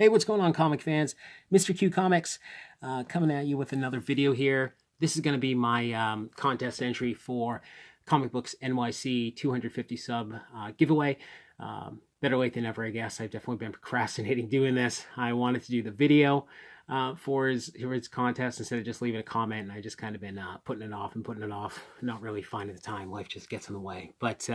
Hey, what's going on, comic fans? Mr. Q Comics coming at you with another video here. This is going to be my contest entry for Comic Books NYC 250 sub giveaway. Better late than never, I guess. I've definitely been procrastinating doing this. I wanted to do the video for his contest instead of just leaving a comment, and I just kind of been putting it off, not really finding the time. Life just gets in the way. But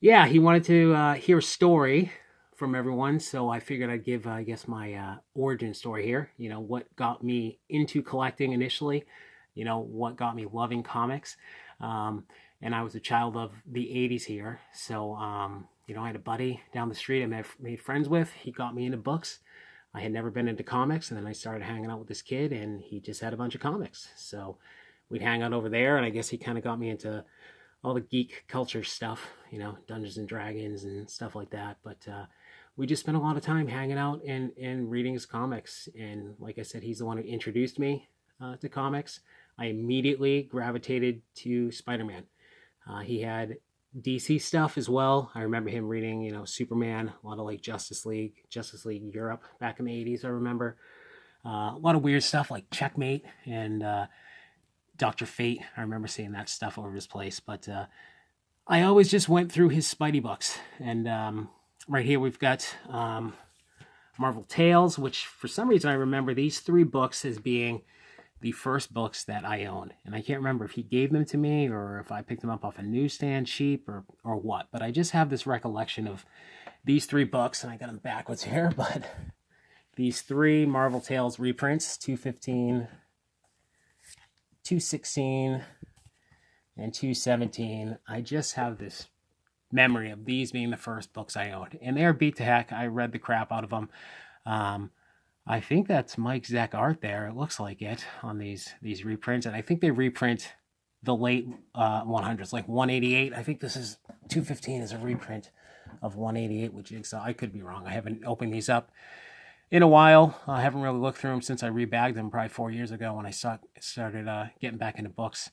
yeah, he wanted to hear a story from everyone, so I figured I'd give, I guess, my origin story here. You know, what got me into collecting initially, you know, what got me loving comics. And I was a child of the 80s here, so, you know, I had a buddy down the street I made friends with. He got me into books. I had never been into comics, and then I started hanging out with this kid, and he just had a bunch of comics. So we'd hang out over there, and I guess he kind of got me into all the geek culture stuff, you know, Dungeons and Dragons and stuff like that. But we just spent a lot of time hanging out and reading his comics. And like I said, he's the one who introduced me to comics. I immediately gravitated to Spider-Man. He had DC stuff as well. I remember him reading, you know, Superman, a lot of like Justice League Europe back in the 80s, I remember. A lot of weird stuff like Checkmate and Dr. Fate. I remember seeing that stuff over his place. But I always just went through his Spidey books. And right here we've got Marvel Tales, which for some reason I remember these three books as being the first books that I owned. And I can't remember if he gave them to me or if I picked them up off a newsstand cheap or what. But I just have this recollection of these three books, and I got them backwards here, but these three Marvel Tales reprints, 215, 216, and 217. I just have this memory of these being the first books I owned. And they are beat to heck. I read the crap out of them. I think that's Mike Zeck art there. It looks like it on these reprints. And I think they reprint the late 100s, like 188. I think this is 215 is a reprint of 188 with Jigsaw. I could be wrong. I haven't opened these up in a while. I haven't really looked through them since I rebagged them probably 4 years ago when I started getting back into books.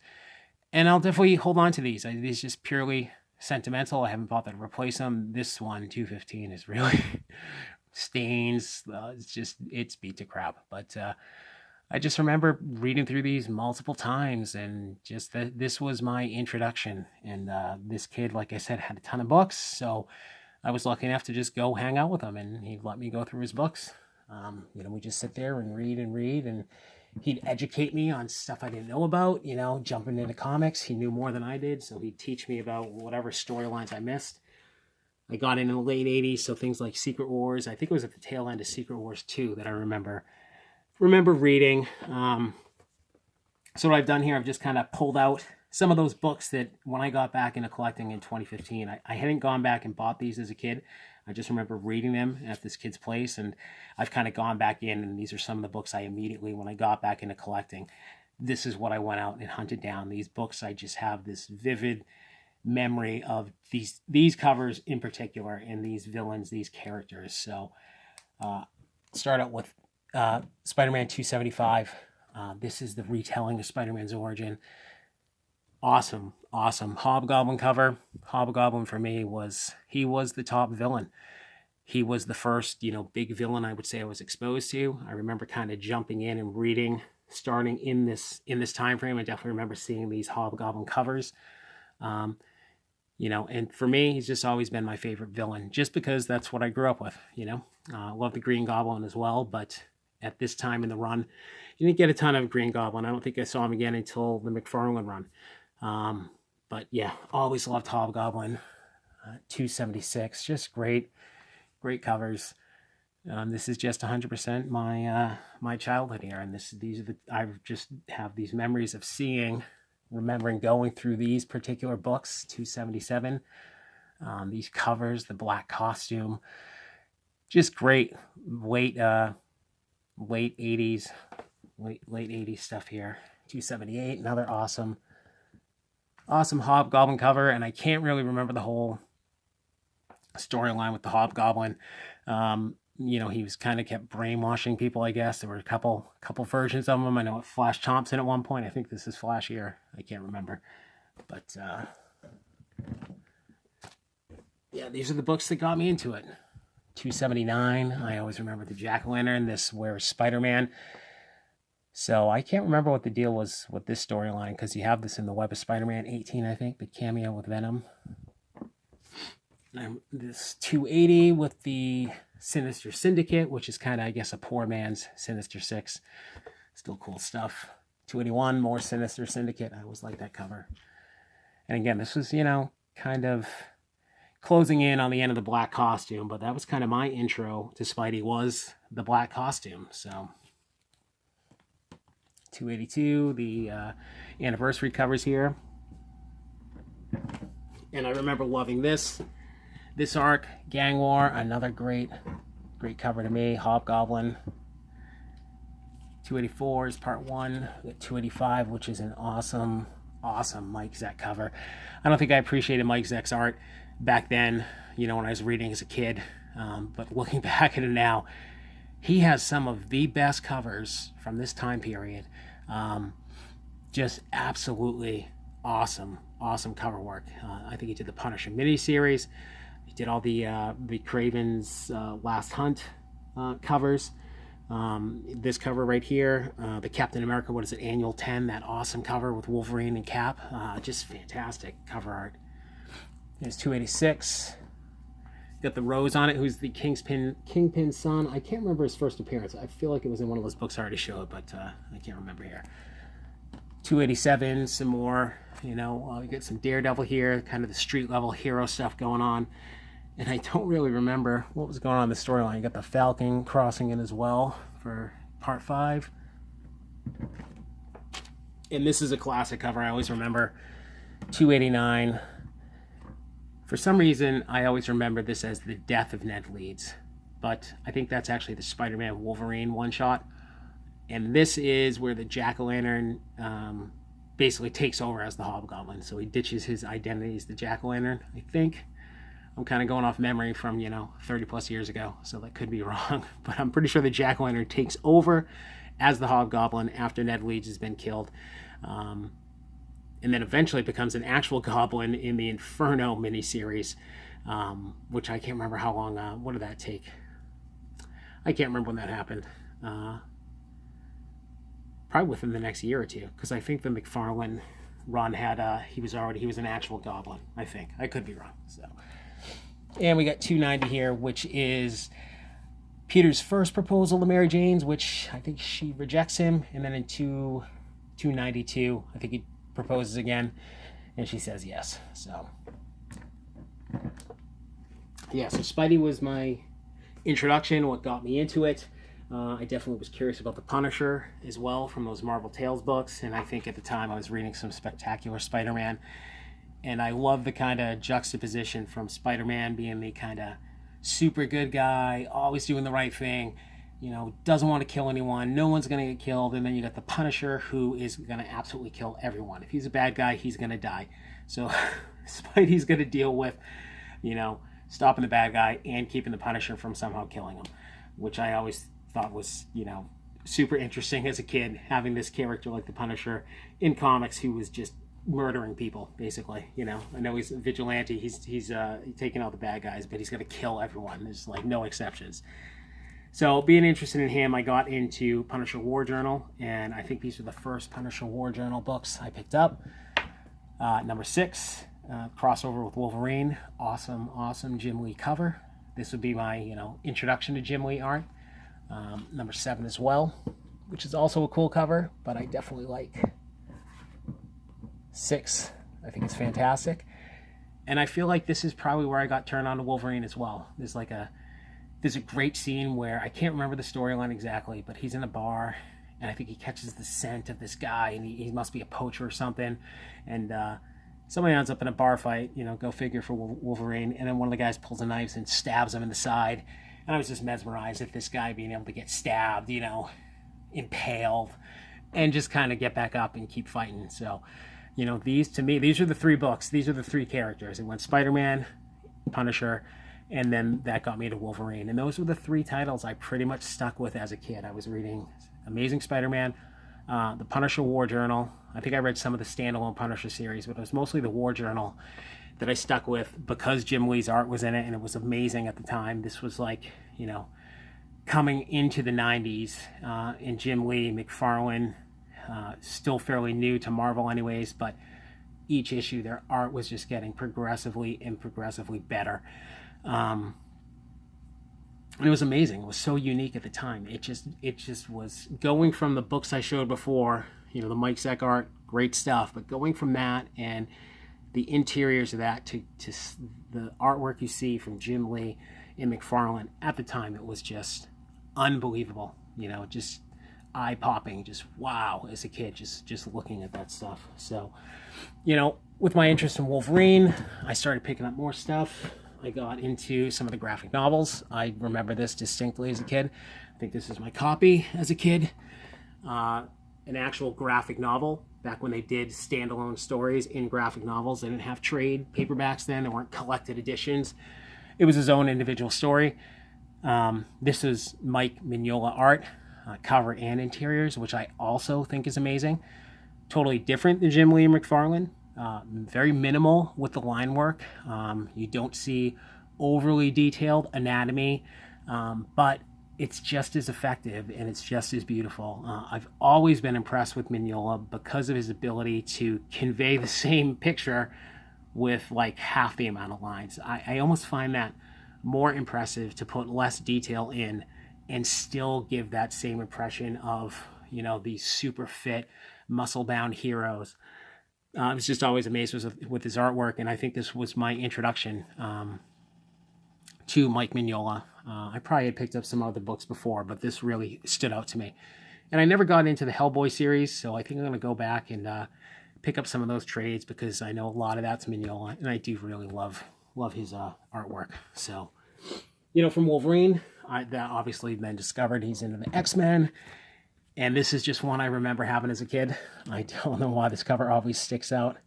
And I'll definitely hold on to these. These just purely sentimental. I haven't bothered to replace them. This one, 215, is really stains. It's beat to crap. But I just remember reading through these multiple times, and just this was my introduction. And this kid, like I said, had a ton of books, so I was lucky enough to just go hang out with him, and he'd let me go through his books. You know, we just sit there and read, and he'd educate me on stuff I didn't know about, you know, jumping into comics. He knew more than I did, so he'd teach me about whatever storylines I missed. I got in the late 80s, so things like Secret Wars. I think it was at the tail end of Secret Wars 2 that I remember reading. So what I've done here, I've just kind of pulled out some of those books that when I got back into collecting in 2015, I hadn't gone back and bought these as a kid. I just remember reading them at this kid's place, and I've kind of gone back in, and these are some of the books I immediately, when I got back into collecting, this is what I went out and hunted down. These books, I just have this vivid memory of these covers in particular, and these villains, these characters. So start out with Spider-Man 275. This is the retelling of Spider-Man's origin. Awesome Hobgoblin cover. Hobgoblin for me was the top villain. He was the first, you know, big villain I would say I was exposed to. I remember kind of jumping in and reading, starting in this time frame. I definitely remember seeing these Hobgoblin covers. You know, and for me, he's just always been my favorite villain, just because that's what I grew up with, you know. Love the Green Goblin as well, but at this time in the run, you didn't get a ton of Green Goblin. I don't think I saw him again until the McFarlane run. But yeah, always loved Hobgoblin. 276, just great covers. This is just 100% my childhood here, and I just have these memories of remembering going through these particular books. 277, these covers, the black costume, just great. Late 80s stuff here. 278, another awesome Hobgoblin cover, and I can't really remember the whole storyline with the Hobgoblin. You know, he was kind of kept brainwashing people, I guess. There were a couple versions of him. I know Flash Thompson at one point. I think this is Flash here. I can't remember. But yeah, these are the books that got me into it. 279. I always remember the Jack-o'-lantern. This wears Spider-Man. So I can't remember what the deal was with this storyline, because you have this in the Web of Spider-Man 18, I think, the cameo with Venom. And this 280 with the Sinister Syndicate, which is kind of, I guess, a poor man's Sinister Six. Still cool stuff. 281, more Sinister Syndicate. I always like that cover. And again, this was, you know, kind of closing in on the end of the black costume, but that was kind of my intro to Spidey, was the black costume. So 282, the anniversary covers here. And I remember loving this arc, Gang War, another great cover to me. Hobgoblin. 284 is part 1. 285, which is an awesome Mike Zeck cover. I don't think I appreciated Mike Zeck's art back then, you know, when I was reading as a kid. But looking back at it now, he has some of the best covers from this time period. Just absolutely awesome cover work. I think he did the Punisher miniseries. He did all the Craven's Last Hunt covers. This cover right here, the Captain America, what is it, Annual 10, that awesome cover with Wolverine and Cap. Just fantastic cover art. There's 286. Got the Rose on it, who's the Kingpin's son. I can't remember his first appearance. I feel like it was in one of those books I already showed, but I can't remember here. 287, some more, you know, we get some Daredevil here, kind of the street level hero stuff going on. And I don't really remember what was going on in the storyline. You got the Falcon crossing in as well for part 5. And this is a classic cover. I always remember 289. For some reason, I always remember this as the death of Ned Leeds. But I think that's actually the Spider-Man Wolverine one-shot. And this is where the Jack-o'-lantern basically takes over as the Hobgoblin. So he ditches his identity as the Jack-o'-lantern, I think. I'm kind of going off memory from, you know, 30 plus years ago, so that could be wrong. But I'm pretty sure the Jack-o'-lantern takes over as the Hobgoblin after Ned Leeds has been killed. And then eventually becomes an actual goblin in the Inferno miniseries, which I can't remember how long, what did that take? I can't remember when that happened. Probably within the next year or two, because I think the McFarlane run had, he was an actual goblin, I think. I could be wrong, so... And we got 290 here, which is Peter's first proposal to Mary Jane's, which I think she rejects him. And then in 292, I think he proposes again, and she says yes. So, yeah, so Spidey was my introduction, what got me into it. I definitely was curious about the Punisher as well from those Marvel Tales books. And I think at the time I was reading some Spectacular Spider-Man. And I love the kind of juxtaposition from Spider-Man being the kind of super good guy, always doing the right thing, you know, doesn't want to kill anyone, no one's going to get killed. And then you got the Punisher, who is going to absolutely kill everyone. If he's a bad guy, he's going to die. So Spidey's going to deal with, you know, stopping the bad guy and keeping the Punisher from somehow killing him, which I always thought was, you know, super interesting as a kid, having this character like the Punisher in comics who was just murdering people, basically. You know, I know he's a vigilante, he's taking out the bad guys, but he's going to kill everyone. There's like no exceptions. So being interested in him, I got into Punisher War Journal, and I think these were the first Punisher War Journal books I picked up. Number 6, crossover with Wolverine. Awesome Jim Lee cover. This would be my, you know, introduction to Jim Lee art. Number 7 as well, which is also a cool cover, but I definitely like 6. I think it's fantastic. And I feel like this is probably where I got turned on to Wolverine as well. There's a great scene where I can't remember the storyline exactly, but he's in a bar, and I think he catches the scent of this guy, and he must be a poacher or something. And somebody ends up in a bar fight, you know, go figure for Wolverine. And then one of the guys pulls a knife and stabs him in the side. And I was just mesmerized at this guy being able to get stabbed, you know, impaled, and just kind of get back up and keep fighting. So, you know, these are the 3 books. These are the 3 characters. It went Spider-Man, Punisher, and then that got me to Wolverine. And those were the 3 titles I pretty much stuck with as a kid. I was reading Amazing Spider-Man, the Punisher War Journal. I think I read some of the standalone Punisher series, but it was mostly the War Journal that I stuck with because Jim Lee's art was in it, and it was amazing at the time. This was like, you know, coming into the 90s, and Jim Lee, McFarlane, still fairly new to Marvel anyways, but each issue their art was just getting progressively better. And it was amazing. It was so unique at the time. It just was going from the books I showed before, you know, the Mike Zeck art, great stuff, but going from that and the interiors of that to the artwork you see from Jim Lee and McFarlane at the time, it was just unbelievable. You know, just eye-popping, just wow, as a kid, just looking at that stuff. So, you know, with my interest in Wolverine, I started picking up more stuff. I got into some of the graphic novels. I remember this distinctly as a kid. I think this is my copy as a kid. An actual graphic novel, back when they did standalone stories in graphic novels. They didn't have trade paperbacks then. There weren't collected editions. It was his own individual story. This is Mike Mignola art, cover and interiors, which I also think is amazing. Totally different than Jim Lee and McFarlane. Very minimal with the line work. You don't see overly detailed anatomy, but it's just as effective and it's just as beautiful. I've always been impressed with Mignola because of his ability to convey the same picture with like half the amount of lines. I almost find that more impressive, to put less detail in and still give that same impression of, you know, these super fit, muscle-bound heroes. I was just always amazed with his artwork, and I think this was my introduction to Mike Mignola. I probably had picked up some other books before, but this really stood out to me. And I never got into the Hellboy series, so I think I'm going to go back and pick up some of those trades, because I know a lot of that's Mignola, and I do really love his artwork. So, you know, from Wolverine, that obviously then discovered he's into the X-Men. And this is just one I remember having as a kid. I don't know why this cover always sticks out.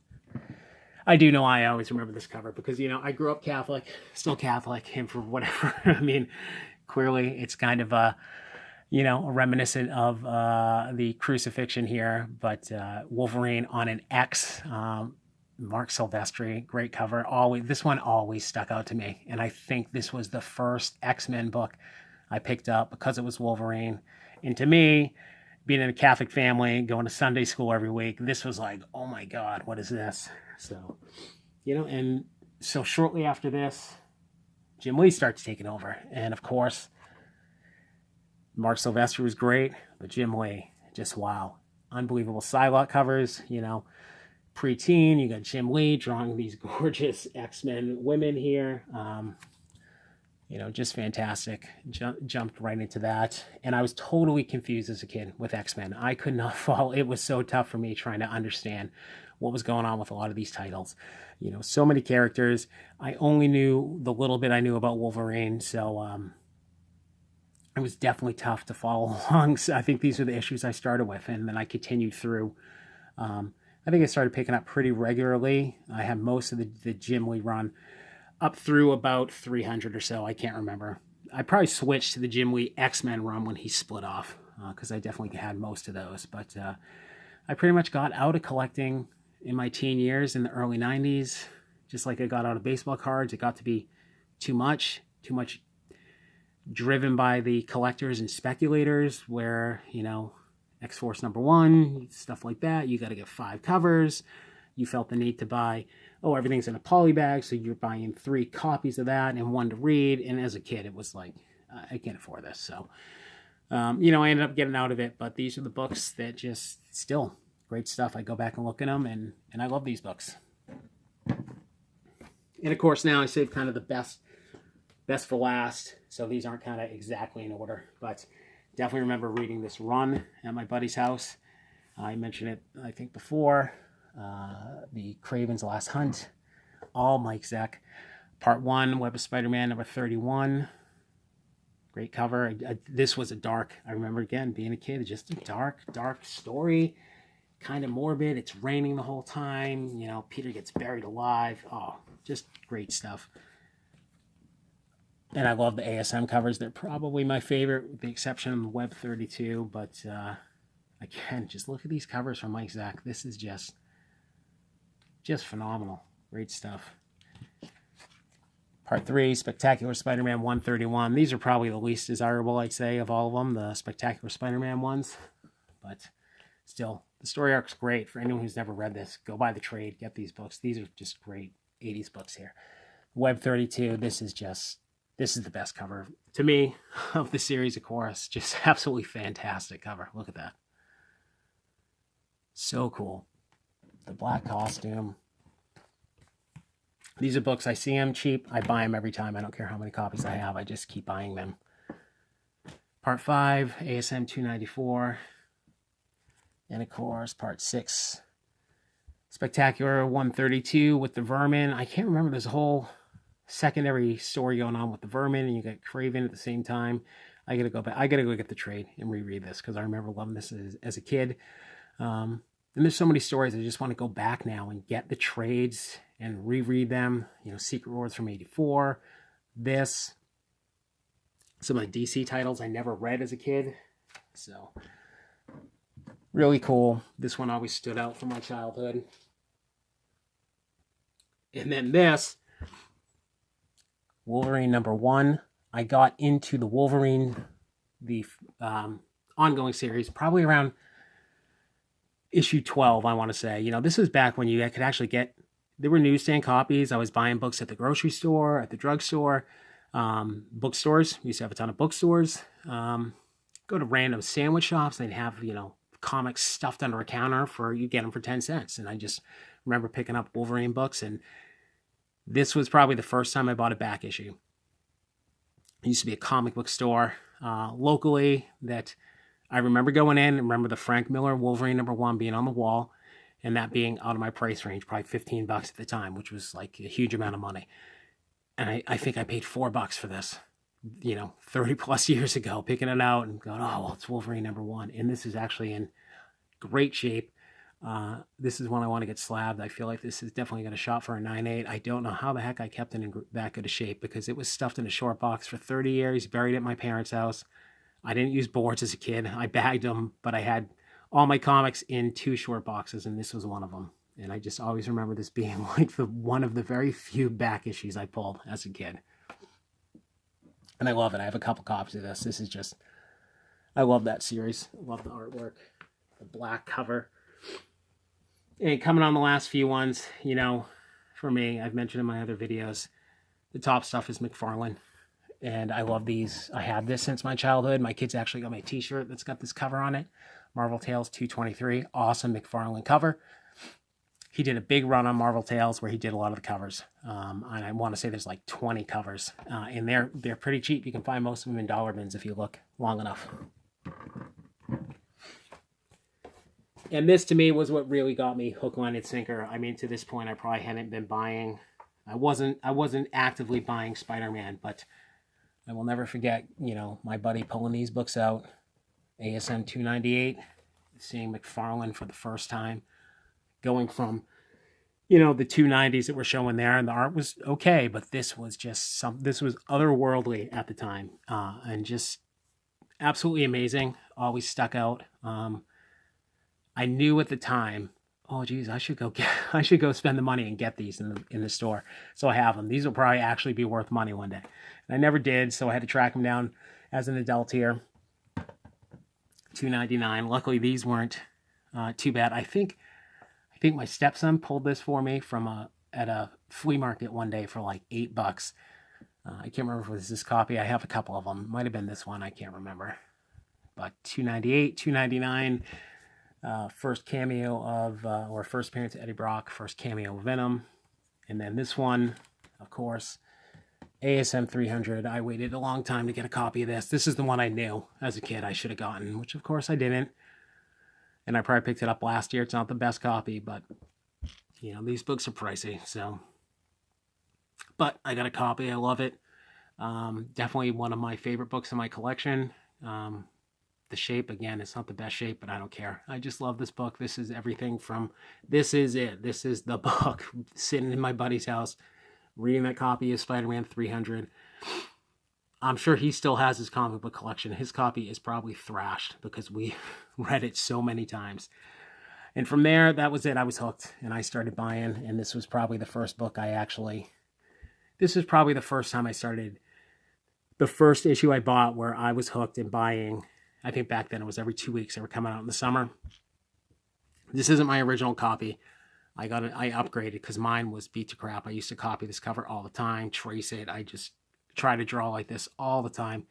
I do know I always remember this cover because, you know, I grew up Catholic, still Catholic, and for whatever, I mean, clearly it's kind of a, you know, reminiscent of the crucifixion here, but Wolverine on an X, Mark Silvestri, great cover. This one always stuck out to me, and I think this was the first X-Men book I picked up because it was Wolverine. And to me, being in a Catholic family, going to Sunday school every week, this was like, oh my God, what is this? So, you know, and so shortly after this, Jim Lee starts taking over. And of course, Mark Silvestri was great, but Jim Lee, just wow. Unbelievable Psylocke covers, you know, preteen, you got Jim Lee drawing these gorgeous X-Men women here. You know, just fantastic. Jumped right into that. And I was totally confused as a kid with X-Men. I could not follow. It was so tough for me trying to understand what was going on with a lot of these titles. You know, so many characters. I only knew the little bit I knew about Wolverine. So it was definitely tough to follow along. So I think these are the issues I started with. And then I continued through. I think I started picking up pretty regularly. I had most of the Jim Lee run up through about 300 or so. I can't remember. I probably switched to the Jim Lee X-Men run when he split off, because I definitely had most of those. But I pretty much got out of collecting in my teen years in the early 90s, just like I got out of baseball cards. It got to be too much driven by the collectors and speculators, where, you know, X-Force #1, stuff like that. You got to get 5 covers. You felt the need to buy, oh, everything's in a poly bag, so you're buying 3 copies of that and 1 to read. And as a kid, it was like, I can't afford this. So, you know, I ended up getting out of it. But these are the books that just still great stuff. I go back and look at them, and I love these books. And of course, now I save kind of the best for last. So these aren't kind of exactly in order, but definitely remember reading this run at my buddy's house. I mentioned it, I think, before. The Kraven's Last Hunt, all Mike Zeck. Part 1, Web of Spider-Man, number 31. Great cover. This was a dark, I remember again, being a kid, just a dark story. Kind of morbid. It's raining the whole time. You know, Peter gets buried alive. Oh, just great stuff. And I love the ASM covers. They're probably my favorite, with the exception of the Web 32. But again, just look at these covers from Mike Zeck. This is just phenomenal. Great stuff. Part 3, Spectacular Spider-Man 131. These are probably the least desirable, I'd say, of all of them, the Spectacular Spider-Man ones. But still, the story arc's great. For anyone who's never read this, go buy the trade, get these books. These are just great 80s books here. Web 32, this is the best cover, to me, of the series, of course. Just absolutely fantastic cover. Look at that. So cool. The black costume. These are books, I see them cheap, I buy them every time. I don't care how many copies I have, I just keep buying them. Part 5, ASM 294. And of course, Part 6, Spectacular 132 with the Vermin. I can't remember, there's a whole secondary story going on with the Vermin, and you got Craven at the same time. I gotta go back, I gotta go get the trade and reread this, because I remember loving this as a kid. And there's so many stories, I just want to go back now and get the trades and reread them. You know, Secret Wars from 84, this, some of the DC titles I never read as a kid. So, really cool. This one always stood out from my childhood. And then this, Wolverine #1. I got into the Wolverine, the ongoing series, probably around issue 12, I want to say. You know, this was back when you could actually get, there were newsstand copies. I was buying books at the grocery store, at the drugstore, bookstores. We used to have a ton of bookstores. Go to random sandwich shops. They'd have, you know, comics stuffed under a counter for, you get them for 10 cents. And I just remember picking up Wolverine books. And this was probably the first time I bought a back issue. It used to be a comic book store locally that I remember going in, and remember the Frank Miller Wolverine #1 being on the wall, and that being out of my price range, probably $15 at the time, which was like a huge amount of money. And I think I paid $4 for this, you know, 30 plus years ago, picking it out and going, oh, well, it's Wolverine #1. And this is actually in great shape. This is one I want to get slabbed. I feel like this is definitely got a shot for a 9.8. I don't know how the heck I kept it in that good a shape, because it was stuffed in a short box for 30 years, buried at my parents' house. I didn't use boards as a kid. I bagged them, but I had all my comics in 2 short boxes, and this was one of them. And I just always remember this being like one of the very few back issues I pulled as a kid. And I love it. I have a couple copies of this. This is just, I love that series. I love the artwork, the black cover. And coming on the last few ones, you know, for me, I've mentioned in my other videos, the top stuff is McFarlane. And I love these. I had this since my childhood. My kids actually got my t-shirt that's got this cover on it. Marvel Tales 223. Awesome McFarlane cover. He did a big run on Marvel Tales where he did a lot of the covers. And I want to say there's like 20 covers. And they're pretty cheap. You can find most of them in dollar bins if you look long enough. And this, to me, was what really got me hook, line, and sinker. I mean, to this point, I probably hadn't been buying. I wasn't actively buying Spider-Man, but I will never forget, you know, my buddy pulling these books out, ASM 298, seeing McFarlane for the first time, going from, you know, the 290s that were showing there, and the art was okay, but this was just this was otherworldly at the time, and just absolutely amazing. Always stuck out. I knew at the time, oh geez, I should go spend the money and get these in the store. So I have them. These will probably actually be worth money one day. And I never did, so I had to track them down as an adult here. $2.99. Luckily, these weren't too bad. I think my stepson pulled this for me from at a flea market one day for like $8. I can't remember if it was this copy. I have a couple of them. Might have been this one. I can't remember. But $2.98, $2.99. First cameo of, or first appearance of Eddie Brock, first cameo of Venom. And then this one, of course, ASM 300. I waited a long time to get a copy of this. This is the one I knew as a kid I should have gotten, which of course I didn't. And I probably picked it up last year. It's not the best copy, but, you know, these books are pricey, so. But I got a copy. I love it. Definitely one of my favorite books in my collection. The shape, again, it's not the best shape, but I don't care. I just love this book. This is everything from, this is it. This is the book. Sitting in my buddy's house, reading that copy of Spider-Man 300. I'm sure he still has his comic book collection. His copy is probably thrashed because we read it so many times. And from there, that was it. I was hooked, and I started buying, and this was probably the first book I actually this was probably the first time I started. The first issue I bought where I was hooked in buying, I think back then it was every 2 weeks. They were coming out in the summer. This isn't my original copy. I upgraded because mine was beat to crap. I used to copy this cover all the time, trace it. I just try to draw like this all the time.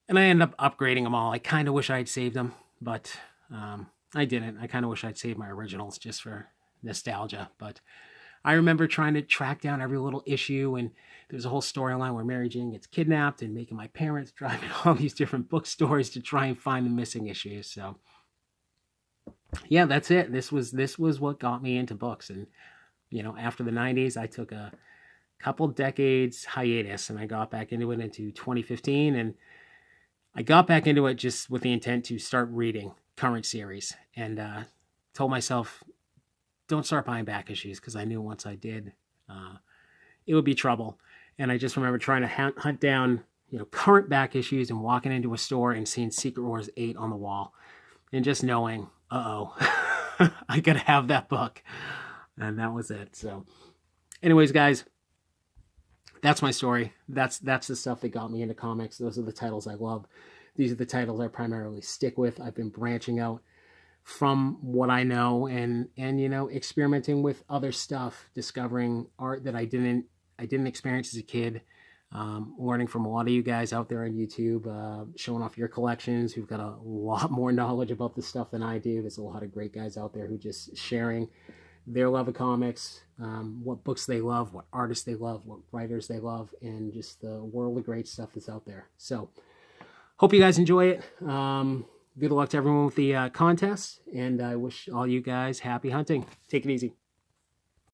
And I ended up upgrading them all. I kind of wish I had saved them, but I didn't. I kind of wish I'd saved my originals just for nostalgia. But I remember trying to track down every little issue, and there's a whole storyline where Mary Jane gets kidnapped and making my parents drive to all these different bookstores to try and find the missing issues. So yeah, that's it. This was what got me into books. And after the 90s, I took a couple decades hiatus, and I got back into it into 2015, and I got back into it just with the intent to start reading current series, and told myself, don't start buying back issues, because I knew once I did, it would be trouble. And I just remember trying to hunt down current back issues and walking into a store and seeing Secret Wars 8 on the wall, and just knowing, uh-oh, I gotta have that book. And that was it. So anyways, guys, that's my story. That's the stuff that got me into comics. Those are the titles I love. These are the titles I primarily stick with. I've been branching out from what I know and experimenting with other stuff, discovering art that I didn't experience as a kid, learning from a lot of you guys out there on YouTube, showing off your collections who've got a lot more knowledge about this stuff than I do. There's a lot of great guys out there who just sharing their love of comics, what books they love, what artists they love, what writers they love, and just the world of great stuff that's out there. So hope you guys enjoy it. Good luck to everyone with the contest, and I wish all you guys happy hunting. Take it easy.